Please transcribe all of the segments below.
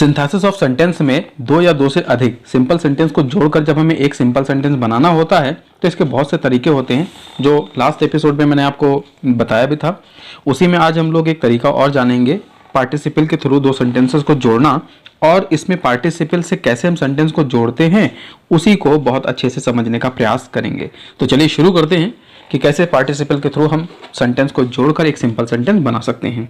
Synthesis of sentence में दो या दो से अधिक सिंपल सेंटेंस को जोड़कर जब हमें एक सिंपल सेंटेंस बनाना होता है तो इसके बहुत से तरीके होते हैं, जो लास्ट एपिसोड में मैंने आपको बताया भी था। उसी में आज हम लोग एक तरीका और जानेंगे, पार्टिसिपल के थ्रू दो सेंटेंसेस को जोड़ना, और इसमें पार्टिसिपल से कैसे हम सेंटेंस को जोड़ते हैं उसी को बहुत अच्छे से समझने का प्रयास करेंगे। तो चलिए शुरू करते हैं कि कैसे पार्टिसिपल के थ्रू हम सेंटेंस को जोड़कर एक सिंपल सेंटेंस बना सकते हैं।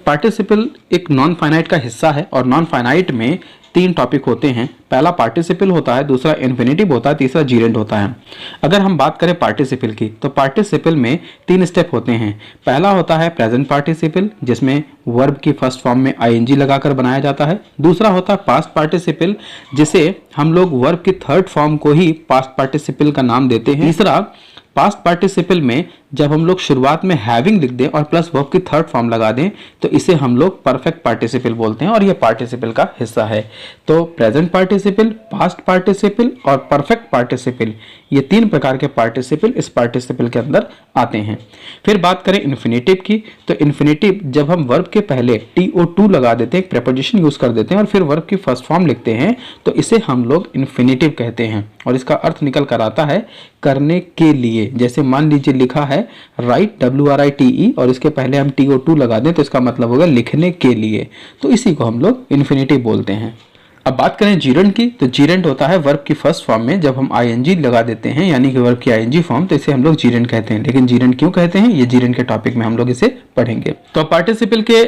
पार्टिसिपल एक नॉन फाइनाइट का हिस्सा है और नॉन फाइनाइट में तीन टॉपिक होते हैं। पहला पार्टिसिपल होता है, दूसरा इन्फिनेटिव होता है, तीसरा जीरेंड होता है। अगर हम बात करें पार्टिसिपल की तो पार्टिसिपल में तीन स्टेप होते हैं। पहला होता है प्रेजेंट पार्टिसिपल, जिसमें वर्ब की फर्स्ट फॉर्म में आईएनजी लगाकर बनाया जाता है। दूसरा होता है पास्ट पार्टिसिपल, जिसे हम लोग वर्ब की थर्ड फॉर्म को ही पास्ट पार्टिसिपल का नाम देते हैं। तीसरा पास्ट पार्टिसिपल में जब हम लोग शुरुआत में हैविंग लिख दें और प्लस वर्ब की थर्ड फॉर्म लगा दें तो इसे हम लोग परफेक्ट पार्टिसिपल बोलते हैं और यह पार्टिसिपल का हिस्सा है। तो प्रेजेंट पार्टिसिपल, पास्ट पार्टिसिपल और परफेक्ट पार्टिसिपल, ये तीन प्रकार के पार्टिसिपल इस पार्टिसिपल के अंदर आते हैं। फिर बात करें इन्फिनेटिव की तो इन्फिनेटिव जब हम वर्ब के पहले TO2 लगा देते हैं, एक प्रीपोजिशन यूज कर देते हैं और फिर वर्ब की फर्स्ट फॉर्म लिखते हैं तो इसे हम लोग इन्फिनेटिव कहते हैं और इसका अर्थ निकल कर आता है करने के लिए। जैसे मान लीजिए लिखा है राइट, WRITE, और इसके पहले हम TO2 लगा दें तो इसका मतलब होगा लिखने के लिए, तो इसी को हम लोग इन्फिनेटिव बोलते हैं। अब बात करें जीरेंड की तो जीरेंड होता है वर्ब की फर्स्ट फॉर्म में जब हम आईएनजी लगा देते हैं, यानी कि वर्ब की आईएनजी फॉर्म, तो इसे हम लोग जीरेंड कहते हैं। लेकिन जीरेंड क्यों कहते हैं, ये जीरेंड के टॉपिक में हम लोग इसे पढ़ेंगे। तो पार्टिसिपल के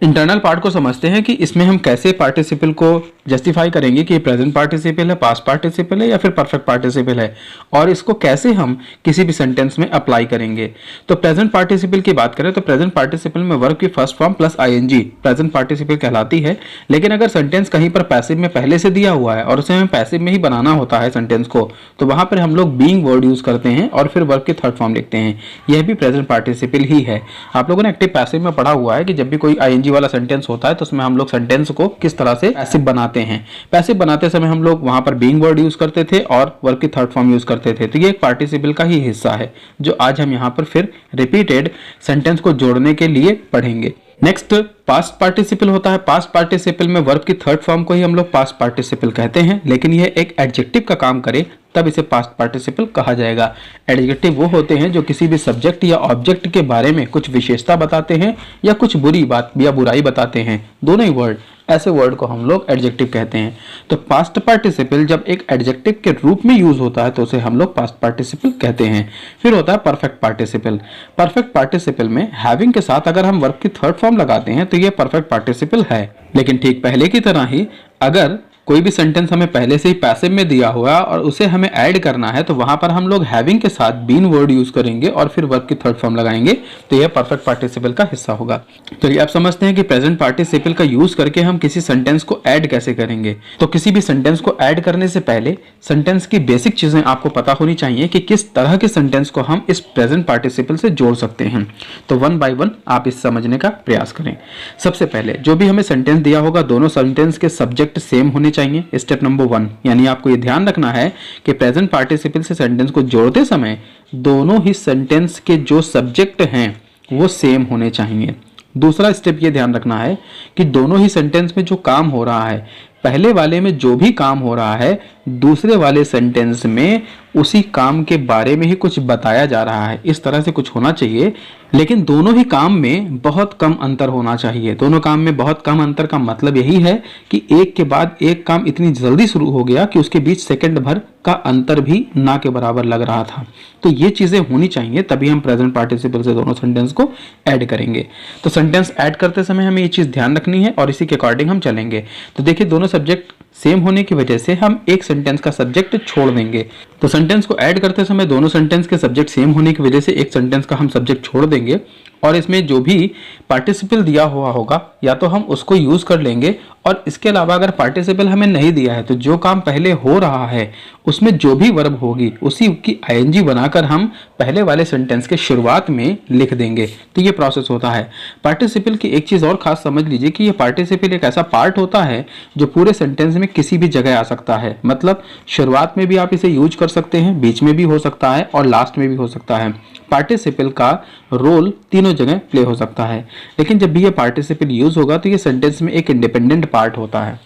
इंटरनल पार्ट को समझते हैं कि इसमें हम कैसे पार्टिसिपल को जस्टिफाई करेंगे कि प्रेजेंट पार्टिसिपल है, पास्ट पार्टिसिपल है या फिर परफेक्ट पार्टिसिपल है, और इसको कैसे हम किसी भी सेंटेंस में अप्लाई करेंगे। तो प्रेजेंट पार्टिसिपल की बात करें तो प्रेजेंट पार्टिसिपल में वर्ब की first form plus ING present participle कहलाती है। लेकिन अगर सेंटेंस कहीं पर पैसिव में पहले से दिया हुआ है और उसे हमें पैसिव में ही बनाना होता है सेंटेंस को, तो वहां पर हम लोग बीइंग वर्ड यूज करते हैं और फिर वर्ब की थर्ड फॉर्म लिखते हैं। यह भी प्रेजेंट पार्टिसिपल ही है। आप लोगों ने एक्टिव पैसिव में पढ़ा हुआ है कि जब भी कोई आईएनजी वाला सेंटेंस होता है तो उसमें हम लोग सेंटेंस को किस तरह से पैसिव बनाते हैं। पैसिव बनाते समय हम लोग वहां पर बीइंग वर्ड यूज करते थे और वर्ब की थर्ड फॉर्म यूज करते थे। तो ये एक पार्टिसिपल का ही हिस्सा है जो आज हम यहां पर फिर रिपीटेड सेंटेंस को जोड़ने के लिए पढ़ेंगे। नेक्स्ट पास्ट पार्टिसिपल होता है। पास्ट पार्टिसिपल में वर्ब की थर्ड फॉर्म को ही हम लोग पास्ट पार्टिसिपल कहते हैं, लेकिन यह एक एडजेक्टिव का काम करे तब इसे पास्ट पार्टिसिपल कहा जाएगा। एडजेक्टिव वो होते हैं जो किसी भी सब्जेक्ट या ऑब्जेक्ट के बारे में कुछ विशेषता बताते हैं या कुछ बुरी बात या बुराई बताते हैं, दोनों ही वर्ड, ऐसे वर्ड को हम लोग एडजेक्टिव कहते हैं। तो पास्ट पार्टिसिपल जब एक एडजेक्टिव के रूप में यूज होता है तो उसे हम लोग पास्ट पार्टिसिपल कहते हैं। फिर होता है परफेक्ट पार्टिसिपल। परफेक्ट पार्टिसिपल में हैविंग के साथ अगर हम वर्ब की थर्ड फॉर्म लगाते हैं तो ये परफेक्ट पार्टिसिपल है। लेकिन ठीक पहले की तरह ही अगर कोई भी सेंटेंस हमें पहले से ही पैसिव में दिया हुआ और उसे हमें ऐड करना है तो वहां पर हम लोग हैविंग के साथ बीन वर्ड यूज करेंगे और फिर वर्ब की थर्ड फॉर्म लगाएंगे, तो यह परफेक्ट पार्टिसिपल का हिस्सा होगा। तो ये आप समझते हैं कि प्रेजेंट पार्टिसिपल का यूज करके हम किसी सेंटेंस को ऐड कैसे करेंगे। तो किसी भी सेंटेंस को ऐड करने से पहले सेंटेंस की बेसिक चीजें आपको पता होनी चाहिए कि किस तरह के सेंटेंस को हम इस प्रेजेंट पार्टिसिपल से जोड़ सकते हैं। तो वन बाय वन आप इस समझने का प्रयास करें। सबसे पहले जो भी हमें सेंटेंस दिया होगा दोनों सेंटेंस के सब्जेक्ट सेम होने चाहिए। स्टेप नंबर 1, यानी आपको ये ध्यान रखना है कि प्रेजेंट पार्टिसिपल से सेंटेंस को जोड़ते समय दोनों ही सेंटेंस के जो सब्जेक्ट हैं वो सेम होने चाहिए। दूसरा स्टेप ये ध्यान रखना है कि दोनों ही सेंटेंस में जो काम हो रहा है, पहले वाले में जो भी काम हो रहा है दूसरे वाले सेंटेंस में उसी काम के बारे में ही कुछ बताया जा रहा है, इस तरह से कुछ होना चाहिए। लेकिन दोनों ही काम में बहुत कम अंतर होना चाहिए। दोनों काम में बहुत कम अंतर का मतलब यही है कि एक के बाद एक काम इतनी जल्दी शुरू हो गया कि उसके बीच सेकंड भर का अंतर भी ना के बराबर लग रहा था। तो ये चीजें होनी चाहिए, तभी हम प्रेजेंट पार्टिसिपल से दोनों सेंटेंस को ऐड करेंगे। तो सेंटेंस ऐड करते समय हमें ये चीज ध्यान रखनी है और इसी के अकॉर्डिंग हम चलेंगे। तो देखिए दोनों सब्जेक्ट सेम होने की वजह से हम एक सेंटेंस का सब्जेक्ट छोड़ देंगे। तो सेंटेंस को ऐड करते समय दोनों सेंटेंस के सब्जेक्ट सेम होने की वजह से एक सेंटेंस का हम सब्जेक्ट छोड़ देंगे और इसमें जो भी पार्टिसिपल दिया हुआ होगा या तो हम उसको यूज कर लेंगे, और इसके अलावा अगर पार्टिसिपल हमें नहीं दिया है तो जो काम पहले हो रहा है उसमें जो भी वर्ब होगी उसी की आईएनजी बनाकर हम पहले वाले सेंटेंस के शुरुआत में लिख देंगे। तो ये प्रोसेस होता है। पार्टिसिपल की एक चीज और खास समझ लीजिए कि ये पार्टिसिपल एक ऐसा पार्ट होता है जो पूरे सेंटेंस में किसी भी जगह आ सकता है। मतलब शुरुआत में भी आप इसे यूज कर सकते हैं, बीच में भी हो सकता है और लास्ट में भी हो सकता है। पार्टिसिपल का रोल तीनों जगह प्ले हो सकता है, लेकिन जब भी ये पार्टिसिपल यूज होगा तो ये सेंटेंस में एक इंडिपेंडेंट पार्ट होता है।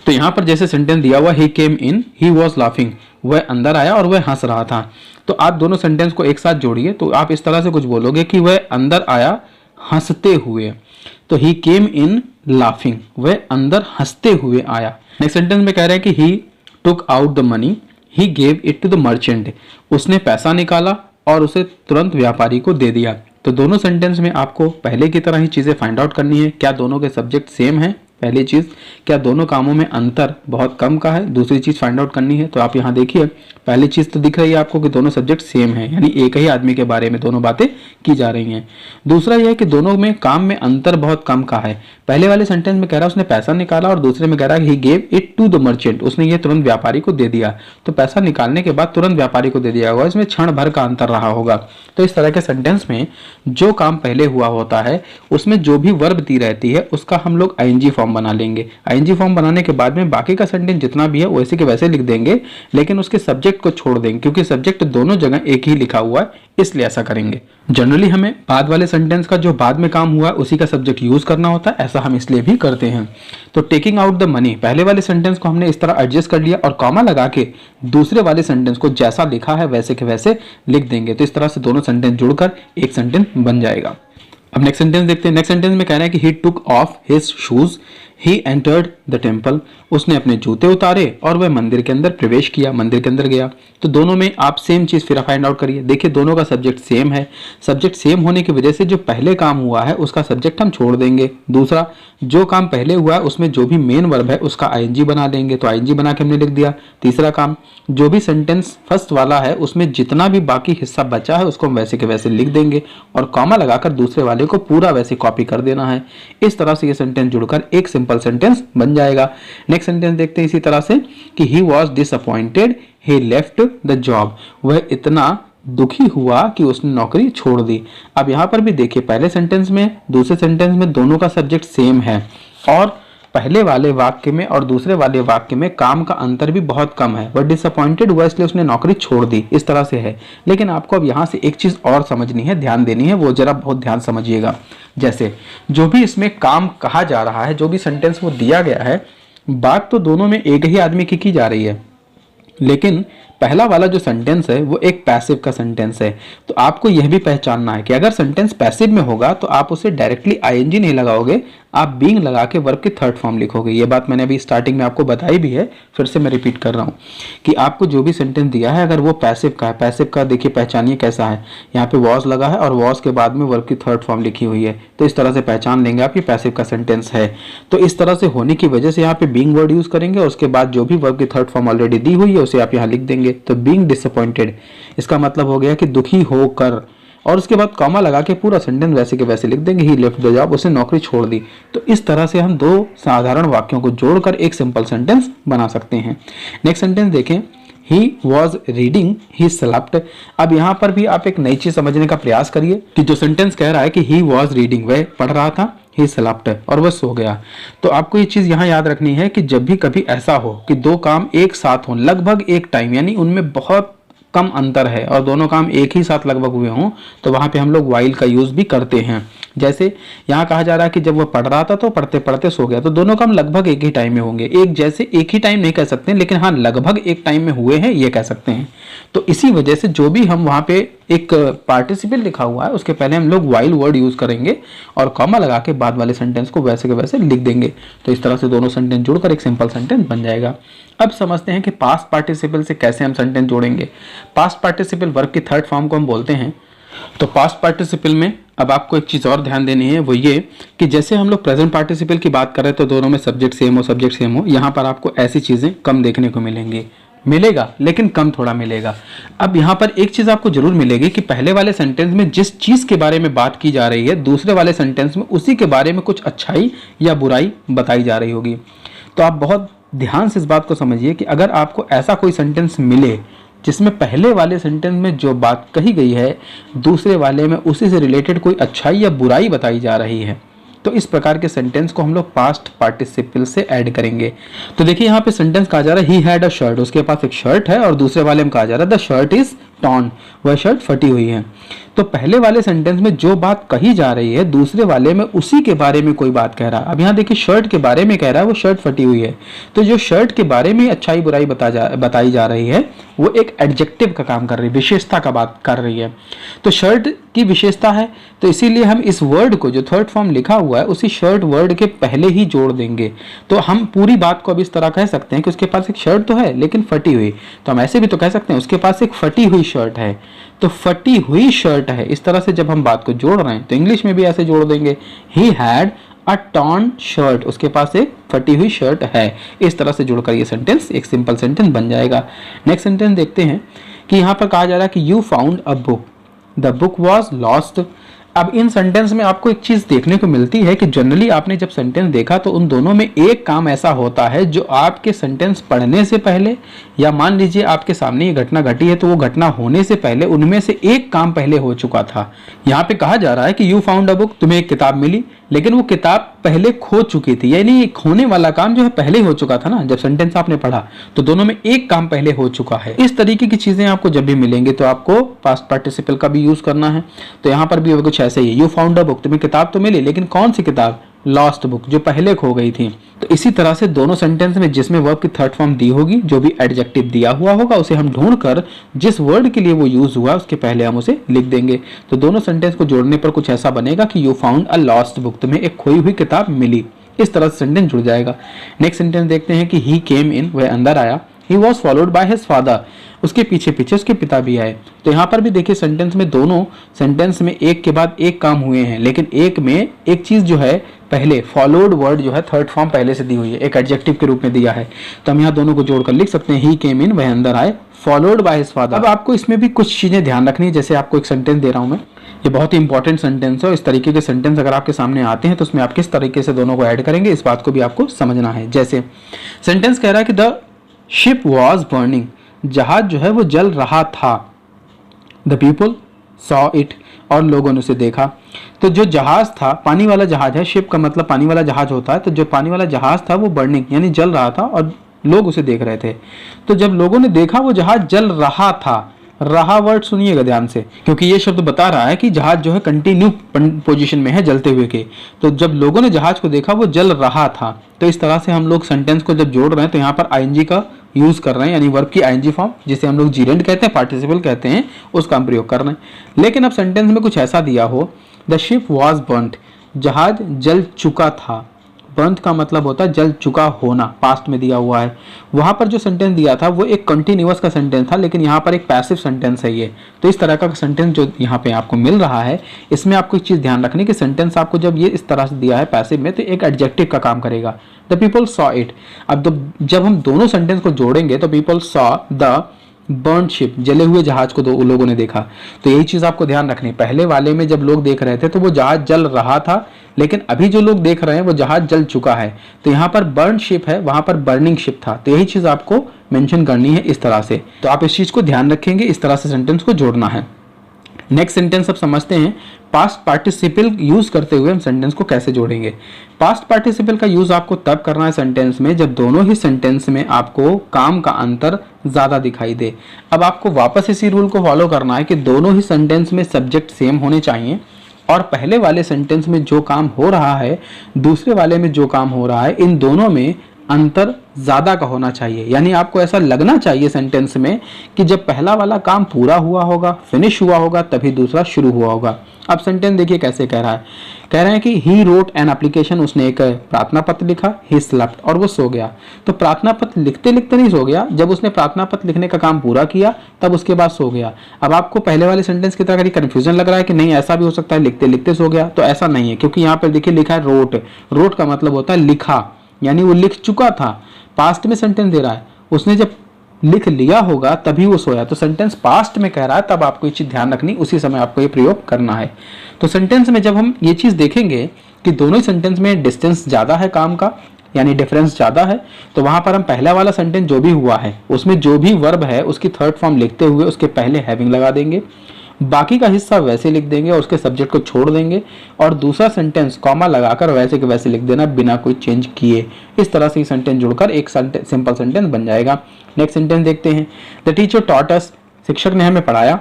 तो यहाँ पर जैसे सेंटेंस दिया हुआ ही केम इन ही वॉज लाफिंग, वह अंदर आया और वह हंस रहा था। तो आप दोनों सेंटेंस को एक साथ जोड़िए तो आप इस तरह से कुछ बोलोगे कि वह अंदर आया हंसते हुए। तो ही केम इन लाफिंग, वह अंदर हंसते हुए आया। नेक्स्ट सेंटेंस में कह रहे हैं कि he took out the money he gave it to the merchant, उसने पैसा निकाला और उसे तुरंत व्यापारी को दे दिया। तो दोनों सेंटेंस में आपको पहले की तरह ही चीजें फाइंड आउट करनी है। क्या दोनों के सब्जेक्ट सेम है? पहली चीज, क्या दोनों कामों में अंतर बहुत कम का है? दूसरी चीज फाइंड आउट करनी है। तो आप यहाँ देखिए, पहली चीज तो दिख रही है आपको कि दोनों सब्जेक्ट सेम है, यानी एक ही आदमी के बारे में दोनों बातें की जा रही हैं। दूसरा यह है कि दोनों में काम में अंतर बहुत कम का है। पहले वाले सेंटेंस में कह रहा है उसने पैसा निकाला और दूसरे में कह रहा है he gave it to the merchant, उसने ये तुरंत व्यापारी को दे दिया। तो पैसा निकालने के बाद तुरंत व्यापारी को दे दिया होगा, इसमें क्षण भर का अंतर रहा होगा। तो इस तरह के सेंटेंस में जो काम पहले हुआ होता है उसमें जो भी वर्ब दी रहती है उसका हम लोग आईएनजी फॉर्म बना लेंगे। आईएनजी फॉर्म बनाने के बाद में बाकी का सेंटेंस जितना भी है वैसे के वैसे लिख देंगे, लेकिन उसके सब्जेक्ट को छोड़ देंगे, क्योंकि सब्जेक्ट दोनों जगह एक ही लिखा हुआ है, इसलिए ऐसा करेंगे। जनरली हमें बाद वाले सेंटेंस का जो बाद में काम हुआ उसी का सब्जेक्ट यूज करना होता है, ऐसा हम इसलिए भी करते हैं। तो टेकिंग आउट द मनी, पहले वाले सेंटेंस को हमने इस तरह एडजस्ट कर लिया और कॉमा लगा के दूसरे वाले सेंटेंस को जैसा लिखा है वैसे के वैसे लिख देंगे। तो इस तरह से दोनों सेंटेंस जुड़कर एक सेंटेंस बन जाएगा। अब नेक्स्ट सेंटेंस देखते हैं। नेक्स्ट सेंटेंस में कह रहे हैं कि he took off his shoes he entered the temple, उसने अपने जूते उतारे और वह मंदिर के अंदर प्रवेश किया, मंदिर के अंदर गया। तो दोनों में आप सेम चीज फिर फाइंड आउट करिए। देखिए दोनों का सब्जेक्ट सेम है, सब्जेक्ट सेम होने की वजह से जो पहले काम हुआ है उसका सब्जेक्ट हम छोड़ देंगे। दूसरा, जो काम पहले हुआ है उसमें जो भी मेन वर्ब है उसका आईएनजी बना देंगे, तो आईएनजी बना के हमने लिख दिया। तीसरा काम, जो भी सेंटेंस फर्स्ट वाला है उसमें जितना भी बाकी हिस्सा बचा है उसको हम वैसे के वैसे लिख देंगे और कॉमा लगाकर दूसरे वाले को पूरा वैसे कॉपी कर देना है। इस तरह से ये सेंटेंस जुड़कर एक सिंपल सेंटेंस बन जाएगा। नेक्स्ट सेंटेंस देखते हैं इसी तरह से कि he was disappointed he left the job, वह इतना दुखी हुआ कि उसने नौकरी छोड़ दी। अब यहां पर भी देखिए, पहले सेंटेंस में दूसरे सेंटेंस में दोनों का सब्जेक्ट सेम है और पहले वाले वाक्य में और दूसरे वाले वाक्य में काम का अंतर भी बहुत कम है। वह डिसअपॉइंटेड हुआ इसलिए उसने नौकरी छोड़ दी, इस तरह से है। लेकिन आपको अब यहाँ से एक चीज और समझनी है, ध्यान देनी है, वो जरा बहुत ध्यान समझिएगा। जैसे जो भी इसमें काम कहा जा रहा है, जो भी सेंटेंस वो दिया गया है, बात तो दोनों में एक ही आदमी की जा रही है, लेकिन पहला वाला जो सेंटेंस है वो एक पैसिव का सेंटेंस है। तो आपको यह भी पहचानना है कि अगर सेंटेंस पैसिव में होगा तो आप उसे डायरेक्टली आईएनजी नहीं लगाओगे, आप बीइंग लगा के वर्ब की थर्ड फॉर्म लिखोगे। ये बात मैंने अभी स्टार्टिंग में आपको बताई भी है, फिर से मैं रिपीट कर रहा हूँ कि आपको जो भी सेंटेंस दिया है अगर वो पैसिव का है, पैसिव का देखिए पहचानिए कैसा है। यहाँ पे वॉज लगा है और वॉज के बाद में वर्ब की थर्ड फॉर्म लिखी हुई है, तो इस तरह से पहचान लेंगे आप ये पैसिव का सेंटेंस है। तो इस तरह से होने की वजह से यहाँ पे बीइंग वर्ड यूज करेंगे और उसके बाद जो भी वर्ब की थर्ड फॉर्म ऑलरेडी दी हुई है उसे आप यहाँ लिख देंगे। तो बीइंग डिसअपॉइंटेड इसका मतलब हो गया कि दुखी होकर, और उसके बाद कॉमा लगा के पूरा सेंटेंस वैसे के वैसे लिख देंगे, ही लेफ्ट द जॉब, उसने नौकरी छोड़ दी। तो इस तरह से हम दो साधारण वाक्यों को जोड़कर एक सिंपल सेंटेंस बना सकते हैं। नेक्स्ट सेंटेंस देखें, he was reading he slept. अब यहाँ पर भी आप एक नई चीज समझने का प्रयास करिए कि जो सेंटेंस कह रहा है कि ही वॉज रीडिंग, वह पढ़ रहा था, ही स्लेप्ट और वह सो गया। तो आपको ये चीज यहाँ याद रखनी है कि जब भी कभी ऐसा हो कि दो काम एक साथ हों लगभग एक टाइम, यानी उनमें बहुत कम अंतर है और दोनों काम एक ही साथ लगभग हुए हों, तो वहां पे हम लोग वाइल का यूज भी करते हैं। जैसे यहाँ कहा जा रहा है कि जब वह पढ़ रहा था तो पढ़ते पढ़ते सो गया, तो दोनों काम लगभग एक ही टाइम में होंगे। एक जैसे एक ही टाइम नहीं कह सकते, लेकिन हाँ लगभग एक टाइम में हुए हैं ये कह सकते हैं। तो इसी वजह से जो भी हम वहां पे एक पार्टिसिपल लिखा हुआ है उसके पहले हम लोग वाइल वर्ड यूज करेंगे और कॉमा लगा के बाद वाले सेंटेंस को वैसे के वैसे लिख देंगे। तो इस तरह से दोनों सेंटेंस जुड़कर एक सिंपल सेंटेंस बन जाएगा। अब समझते हैं कि पास्ट पार्टिसिपल से कैसे हम सेंटेंस जोड़ेंगे। पास्ट पार्टिसिपल वर्ब की थर्ड फॉर्म को हम बोलते हैं। तो पास्ट पार्टिसिपल में अब आपको एक चीज और ध्यान देनी है, वो ये कि जैसे हम लोग प्रेजेंट पार्टिसिपल की बात कर रहे हैं तो दोनों में सब्जेक्ट सेम हो, यहाँ पर आपको ऐसी चीजें कम देखने को मिलेगा, लेकिन कम थोड़ा मिलेगा। अब यहाँ पर एक चीज आपको जरूर मिलेगी कि पहले वाले सेंटेंस में जिस चीज के बारे में बात की जा रही है दूसरे वाले सेंटेंस में उसी के बारे में कुछ अच्छाई या बुराई बताई जा रही होगी। तो आप बहुत ध्यान से इस बात को समझिए कि अगर आपको ऐसा कोई सेंटेंस मिले जिसमें पहले वाले सेंटेंस में जो बात कही गई है दूसरे वाले में उसी से रिलेटेड कोई अच्छाई या बुराई बताई जा रही है, तो इस प्रकार के सेंटेंस को हम लोग पास्ट पार्टिसिपल से ऐड करेंगे। तो देखिए यहाँ पे सेंटेंस कहा जा रहा है ही हैड अ शर्ट, उसके पास एक शर्ट है, और दूसरे वाले में कहा जा रहा है द शर्ट इज टॉर्न, वह शर्ट फटी हुई है। तो पहले वाले सेंटेंस में जो बात कही जा रही है दूसरे वाले में उसी के बारे में कोई बात कह रहा है। अब यहाँ देखिए शर्ट के बारे में कह रहा है वो शर्ट फटी हुई है, तो जो शर्ट के बारे में अच्छाई बुराई बताई जा रही है वो एक एडजेक्टिव का काम कर रही है, विशेषता का बात कर रही है। तो शर्ट की विशेषता है, तो इसीलिए हम इस वर्ड को जो थर्ड फॉर्म लिखा हुआ है उसी शर्ट वर्ड के पहले ही जोड़ देंगे। तो हम पूरी बात को अब इस तरह कह सकते हैं कि उसके पास एक शर्ट तो है लेकिन फटी हुई, तो हम ऐसे भी तो कह सकते हैं उसके पास एक फटी हुई शर्ट है, तो फटी हुई शर्ट है। इस तरह से जब हम बात को जोड़ रहे हैं तो इंग्लिश में भी ऐसे जोड़ देंगे, he had a torn shirt, उसके पास एक फटी हुई शर्ट है। इस तरह से जोड़कर ये सेंटेंस एक सिंपल सेंटेंस बन जाएगा। नेक्स्ट सेंटेंस देखते हैं कि यहाँ पर कहा जा रहा है कि you found a book, the book was lost. अब इन सेंटेंस में आपको एक चीज देखने को मिलती है कि जनरली आपने जब सेंटेंस देखा तो उन दोनों में एक काम ऐसा होता है जो आपके सेंटेंस पढ़ने से पहले, या मान लीजिए आपके सामने ये घटना घटी है तो वो घटना होने से पहले उनमें से एक काम पहले हो चुका था। यहाँ पे कहा जा रहा है कि यू फाउंड अ बुक, तुम्हें एक किताब मिली लेकिन वो किताब पहले खो चुकी थी, यानी खोने वाला काम जो है पहले ही हो चुका था ना जब सेंटेंस आपने पढ़ा, तो दोनों में एक काम पहले हो चुका है। इस तरीके की चीजें आपको जब भी मिलेंगे तो आपको पास्ट पार्टिसिपल का भी यूज करना है। तो यहाँ पर भी कुछ ऐसे ही, यू फाउंड अ बुक, तुम्हें किताब तो मिली लेकिन कौन सी किताब, लॉस्ट बुक, जो पहले खो गई थी। तो इसी तरह से दोनों सेंटेंस में जिसमें वर्ब की थर्ड फॉर्म दी होगी, जो भी एडजेक्टिव दिया हुआ होगा उसे हम ढूंढकर जिस वर्ड के लिए वो यूज हुआ उसके पहले हम उसे लिख देंगे। तो दोनों सेंटेंस को जोड़ने पर कुछ ऐसा बनेगा कि you found a lost book, तुम्हें एक खोई हुई किताब मिली। इस तरह से सेंटेंस जुड़ जाएगा। नेक्स्ट सेंटेंस देखते हैं कि ही केम इन, वह अंदर आया, he was followed by his father, उसके पीछे पीछे उसके पिता भी आए। तो यहाँ पर भी देखिए सेंटेंस में दोनों सेंटेंस में एक के बाद एक काम हुए हैं, लेकिन एक में एक चीज जो है पहले फॉलोड वर्ड जो है थर्ड फॉर्म पहले से दी हुई है, एक एडजेक्टिव के रूप में दिया है। तो हम यहाँ दोनों को जोड़कर लिख सकते हैं, ही केम इन, वह अंदर आए, फॉलोड बाय हिज फादर। अब आपको इसमें भी कुछ चीजें ध्यान रखनी है, जैसे आपको एक सेंटेंस दे रहा हूं मैं, ये बहुत ही इंपॉर्टेंट सेंटेंस है। इस तरीके के सेंटेंस अगर आपके सामने आते हैं तो उसमें आप किस तरीके से दोनों को ऐड करेंगे इस बात को भी आपको समझना है। जैसे सेंटेंस कह रहा है कि द शिप वॉज बर्निंग, जहाज जो है वो जल रहा था, द पीपल सॉ इट, और लोगों ने उसे देखा। तो जो जहाज था, पानी वाला जहाज है, शिप का मतलब पानी वाला जहाज होता है, तो जो पानी वाला जहाज था वो बर्निंग यानी जल रहा था और लोग उसे देख रहे थे। तो जब लोगों ने देखा वो जहाज जल रहा था, रहा वर्ड सुनिएगा ध्यान से, क्योंकि ये शब्द बता रहा है कि जहाज जो है कंटिन्यू पोजीशन में है जलते हुए के। तो जब लोगों ने जहाज को देखा वो जल रहा था। तो इस तरह से हम लोग सेंटेंस को जब जोड़ रहे हैं तो यहाँ पर आईएनजी का यूज कर रहे हैं, यानी वर्ब की आईएनजी फॉर्म जिसे हम लोग जीरेंड कहते हैं, पार्टिसिपल कहते हैं, उसका हम प्रयोग कर रहे हैं। लेकिन अब सेंटेंस में कुछ ऐसा दिया हो, द शिप वॉज बर्न्ट, जहाज जल चुका था। बर्न्ट का मतलब होता है जल चुका होना, पास्ट में दिया हुआ है। वहां पर जो सेंटेंस दिया था वो एक कंटिन्यूअस का सेंटेंस था, लेकिन यहाँ पर एक पैसिव सेंटेंस है ये। तो इस तरह का सेंटेंस जो यहाँ पे आपको मिल रहा है, इसमें आपको एक चीज ध्यान रखनी कि सेंटेंस आपको जब ये इस तरह से दिया है पैसिव में, तो एक एडजेक्टिव का काम करेगा, द पीपल सॉ इट। अब जब हम दोनों सेंटेंस को जोड़ेंगे तो people saw the burned ship, जले हुए जहाज को दो लोगों ने देखा। तो यही चीज आपको ध्यान रखनी, पहले वाले में जब लोग देख रहे थे तो वो जहाज जल रहा था, लेकिन अभी जो लोग देख रहे हैं वो जहाज जल चुका है। तो यहाँ पर बर्न शिप है, वहां पर बर्निंग शिप था। तो यही चीज आपको मेंशन करनी है इस तरह से। तो आप इस चीज को ध्यान रखेंगे, इस तरह से सेंटेंस को जोड़ना है। नेक्स्ट सेंटेंस अब समझते हैं, पास्ट पार्टिसिपल यूज करते हुए हम सेंटेंस को कैसे जोड़ेंगे। पास्ट पार्टिसिपल का यूज आपको तब करना है सेंटेंस में जब दोनों ही सेंटेंस में आपको काम का अंतर ज्यादा दिखाई दे। अब आपको वापस इसी रूल को फॉलो करना है कि दोनों ही सेंटेंस में सब्जेक्ट सेम होने चाहिए, और पहले वाले सेंटेंस में जो काम हो रहा है, दूसरे वाले में जो काम हो रहा है, इन दोनों में अंतर ज्यादा का होना चाहिए। यानी आपको ऐसा लगना चाहिए सेंटेंस में कि जब पहला वाला काम पूरा हुआ होगा, फिनिश हुआ होगा, तभी दूसरा शुरू हुआ होगा। अब सेंटेंस देखिए कैसे कह रहा है, कह रहे हैं कि ही रोट एन एप्लीकेशन, उसने एक प्रार्थना पत्र लिखा, ही स्लेप्ट, और वो सो गया। तो प्रार्थना पत्र लिखते लिखते नहीं सो गया, जब उसने प्रार्थना पत्र लिखने का काम पूरा किया तब उसके बाद सो गया। अब आपको पहले वाले सेंटेंस की तरह कंफ्यूजन लग रहा है कि नहीं ऐसा भी हो सकता है लिखते लिखते सो गया, तो ऐसा नहीं है, क्योंकि यहाँ पर देखिए लिखा है रोट। रोट का मतलब होता है लिखा, यानी वो लिख चुका था। पास्ट में सेंटेंस दे रहा है, उसने जब लिख लिया होगा तभी वो सोया। तो सेंटेंस पास्ट में कह रहा है, तब आपको ये चीज ध्यान रखनी, उसी समय आपको ये प्रयोग करना है। तो सेंटेंस में जब हम ये चीज देखेंगे कि दोनों ही सेंटेंस में डिस्टेंस ज्यादा है काम का, यानी डिफरेंस ज्यादा है, तो वहां पर हम पहला वाला सेंटेंस जो भी हुआ है उसमें जो भी वर्ब है उसकी थर्ड फॉर्म लिखते हुए उसके पहले हैविंग लगा देंगे, बाकी का हिस्सा वैसे लिख देंगे और उसके सब्जेक्ट को छोड़ देंगे, और दूसरा सेंटेंस कॉमा लगाकर वैसे के वैसे लिख देना बिना कोई चेंज किए। इस तरह से सेंटेंस जुड़कर एक सिंपल सेंटेंस बन जाएगा। नेक्स्ट सेंटेंस देखते हैं, द टीचर टॉट अस शिक्षक ने हमें पढ़ाया,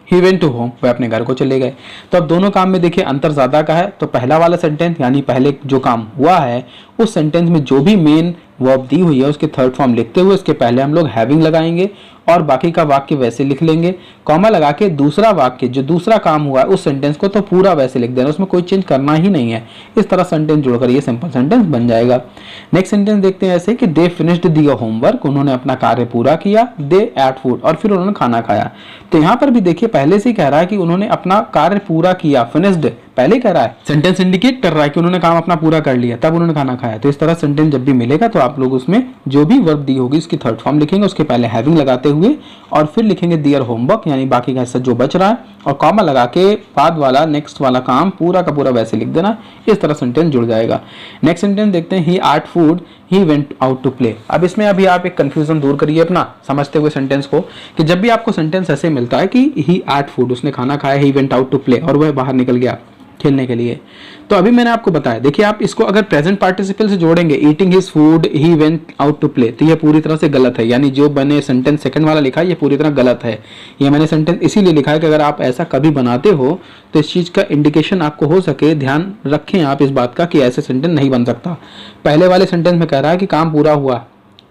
ही वेंट टू होम, वह अपने घर को चले गए। तो अब दोनों काम में देखिए अंतर ज़्यादा का है। तो पहला वाला सेंटेंस यानी पहले जो काम हुआ है उस सेंटेंस में जो भी मेन वर्ब दी हुई है उसके थर्ड फॉर्म लिखते हुए उसके पहले हम लोग हैविंग लगाएंगे और बाकी का वाक्य वैसे लिख लेंगे। कॉमा लगा के दूसरा वाक्य जो दूसरा काम हुआ है उस सेंटेंस को तो पूरा वैसे लिख देना, उसमें कोई चेंज करना ही नहीं है। इस तरह सेंटेंस जोड़कर ये सिंपल सेंटेंस बन जाएगा। नेक्स्ट सेंटेंस देखते हैं ऐसे कि दे फिनिश्ड दियर होमवर्क, उन्होंने अपना कार्य पूरा किया। दे एट फूड, और फिर उन्होंने खाना खाया। तो यहाँ पर भी देखिए पहले से ही कह रहा है कि उन्होंने अपना कार्य पूरा किया, फिनिश्ड पहले कह रहा है, सेंटेंस इंडिकेट कर रहा है कि उन्होंने काम अपना पूरा कर लिया तब उन्होंने खाना खाया। तो इस तरह सेंटेंस जब भी मिलेगा तो आप लोग उसमें जो भी वर्ब दी होगी उसकी थर्ड फॉर्म लिखेंगे, उसके पहले हैविंग लगाते हुए और फिर लिखेंगे दियर होमवर्क यानी बाकी का हिस्सा जो बच रहा है और कॉमा लगा के बाद वाला नेक्स्ट वाला काम पूरा का पूरा वैसे लिख देना। इस तरह सेंटेंस जुड़ जाएगा। नेक्स्ट सेंटेंस देखते हैं, he ate food, he went out to play. अब इसमें अभी आप एक कंफ्यूजन दूर करिए अपना समझते हुए सेंटेंस को कि जब भी आपको सेंटेंस ऐसे मिलता है कि ही एट फूड, उसने खाना खाया, he went out to play और वह बाहर निकल गया खेलने के लिए, तो अभी मैंने आपको बताया देखिए आप इसको अगर प्रेजेंट पार्टिसिपल से जोड़ेंगे, eating his food, he went out to play, तो ये पूरी तरह से गलत है। यानी जो मैंने सेंटेंस सेकंड वाला लिखा है ये पूरी तरह गलत है। ये मैंने सेंटेंस इसीलिए लिखा है कि अगर आप ऐसा कभी बनाते हो तो इस चीज का इंडिकेशन आपको हो सके, ध्यान रखें आप इस बात का कि ऐसे सेंटेंस नहीं बन सकता। पहले वाले सेंटेंस में कह रहा है कि काम पूरा हुआ,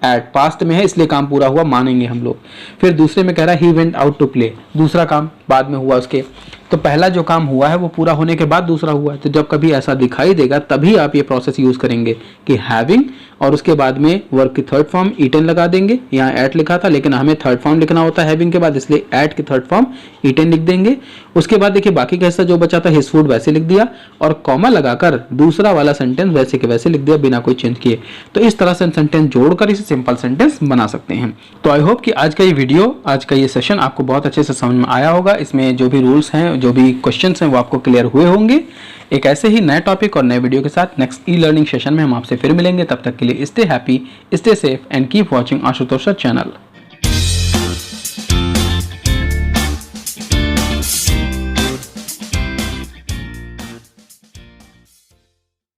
एट पास्ट में है इसलिए काम पूरा हुआ मानेंगे हम लोग। फिर दूसरे में कह रहा है he went out to play, दूसरा काम बाद में हुआ उसके। तो पहला जो काम हुआ है वो पूरा होने के बाद दूसरा हुआ है। तो जब कभी ऐसा दिखाई देगा तभी आप ये प्रोसेस यूज करेंगे कि हैविंग और उसके बाद में वर्ब की थर्ड फॉर्म ईटन लगा देंगे। यहाँ एट लिखा था लेकिन हमें थर्ड फॉर्म लिखना होता है हैविंग के बाद, इसलिए एट की थर्ड फॉर्म ईटन लिख देंगे। उसके बाद देखिए बाकी का हिस्सा जो बचा था हिज फूड वैसे लिख दिया और कॉमा लगाकर दूसरा वाला सेंटेंस वैसे के वैसे लिख दिया बिना कोई चेंज किए। तो इस तरह से सेंटेंस जोड़कर इसे सिंपल सेंटेंस बना सकते हैं। तो आई होप कि आज का ये वीडियो, आज का ये सेशन आपको बहुत अच्छे से समझ में आया होगा। इसमें जो भी रूल्स हैं, जो भी क्वेश्चंस हैं वो आपको क्लियर हुए होंगे। एक ऐसे ही नए टॉपिक और नए वीडियो के साथ नेक्स्ट ई लर्निंग सेशन में हम आपसे फिर मिलेंगे। तब तक के लिए stay happy, stay safe and keep watching Ashutosh channel.